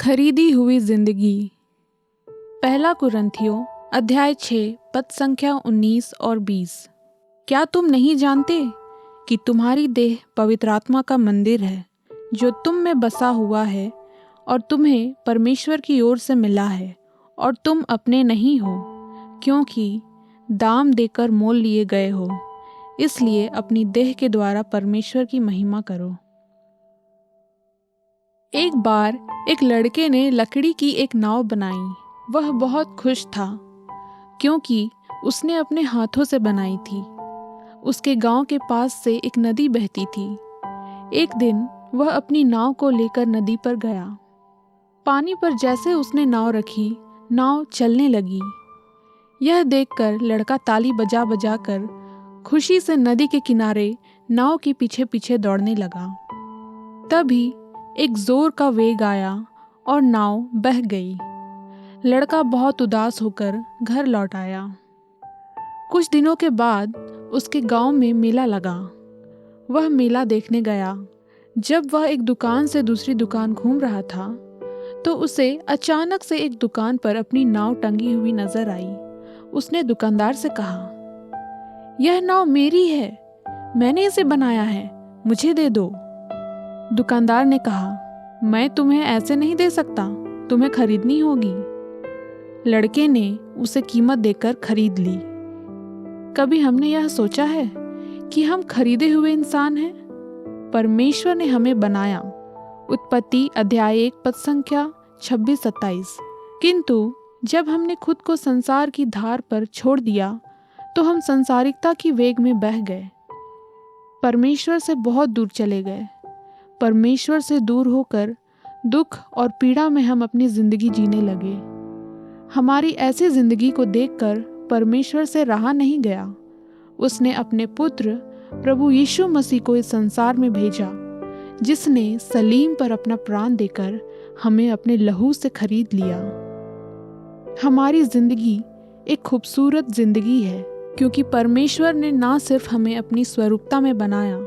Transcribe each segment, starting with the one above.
खरीदी हुई जिंदगी। पहला कुरिन्थियों अध्याय 6 पद संख्या 19 और 20। क्या तुम नहीं जानते कि तुम्हारी देह पवित्र आत्मा का मंदिर है जो तुम में बसा हुआ है और तुम्हें परमेश्वर की ओर से मिला है, और तुम अपने नहीं हो क्योंकि दाम देकर मोल लिए गए हो। इसलिए अपनी देह के द्वारा परमेश्वर की महिमा करो। एक बार एक लड़के ने लकड़ी की एक नाव बनाई। वह बहुत खुश था क्योंकि उसने अपने हाथों से बनाई थी। उसके गांव के पास से एक नदी बहती थी। एक दिन वह अपनी नाव को लेकर नदी पर गया। पानी पर जैसे उसने नाव रखी, नाव चलने लगी। यह देखकर लड़का ताली बजा बजा कर खुशी से नदी के किनारे नाव के पीछे पीछे दौड़ने लगा। तभी एक जोर का वेग आया और नाव बह गई। लड़का बहुत उदास होकर घर लौट आया। कुछ दिनों के बाद उसके गांव में मेला लगा। वह मेला देखने गया। जब वह एक दुकान से दूसरी दुकान घूम रहा था तो उसे अचानक से एक दुकान पर अपनी नाव टंगी हुई नजर आई। उसने दुकानदार से कहा, यह नाव मेरी है, मैंने इसे बनाया है, मुझे दे दो। दुकानदार ने कहा, मैं तुम्हें ऐसे नहीं दे सकता, तुम्हें खरीदनी होगी। लड़के ने उसे कीमत देकर खरीद ली। कभी हमने यह सोचा है कि हम खरीदे हुए इंसान हैं? परमेश्वर ने हमें बनाया। उत्पत्ति अध्याय 1 पद संख्या 26-27। किंतु जब हमने खुद को संसार की धार पर छोड़ दिया तो हम संसारिकता की वेग में बह गए, परमेश्वर से बहुत दूर चले गए। परमेश्वर से दूर होकर दुख और पीड़ा में हम अपनी जिंदगी जीने लगे। हमारी ऐसी जिंदगी को देखकर परमेश्वर से रहा नहीं गया। उसने अपने पुत्र प्रभु यीशु मसीह को इस संसार में भेजा, जिसने सलीम पर अपना प्राण देकर हमें अपने लहू से खरीद लिया। हमारी जिंदगी एक खूबसूरत जिंदगी है क्योंकि परमेश्वर ने ना सिर्फ हमें अपनी स्वरूपता में बनाया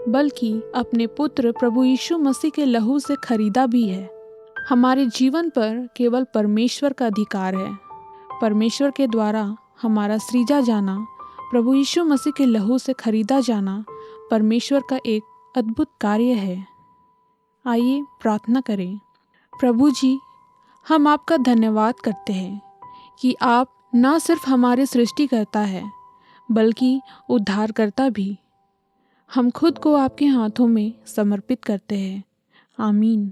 बल्कि अपने पुत्र प्रभु यीशु मसीह के लहू से खरीदा भी है। हमारे जीवन पर केवल परमेश्वर का अधिकार है। परमेश्वर के द्वारा हमारा सृजा जाना, प्रभु यीशु मसीह के लहू से खरीदा जाना परमेश्वर का एक अद्भुत कार्य है। आइए प्रार्थना करें। प्रभु जी, हम आपका धन्यवाद करते हैं कि आप न सिर्फ हमारे सृष्टिकर्ता है बल्कि उद्धारकर्ता भी। हम खुद को आपके हाथों में समर्पित करते हैं। आमीन।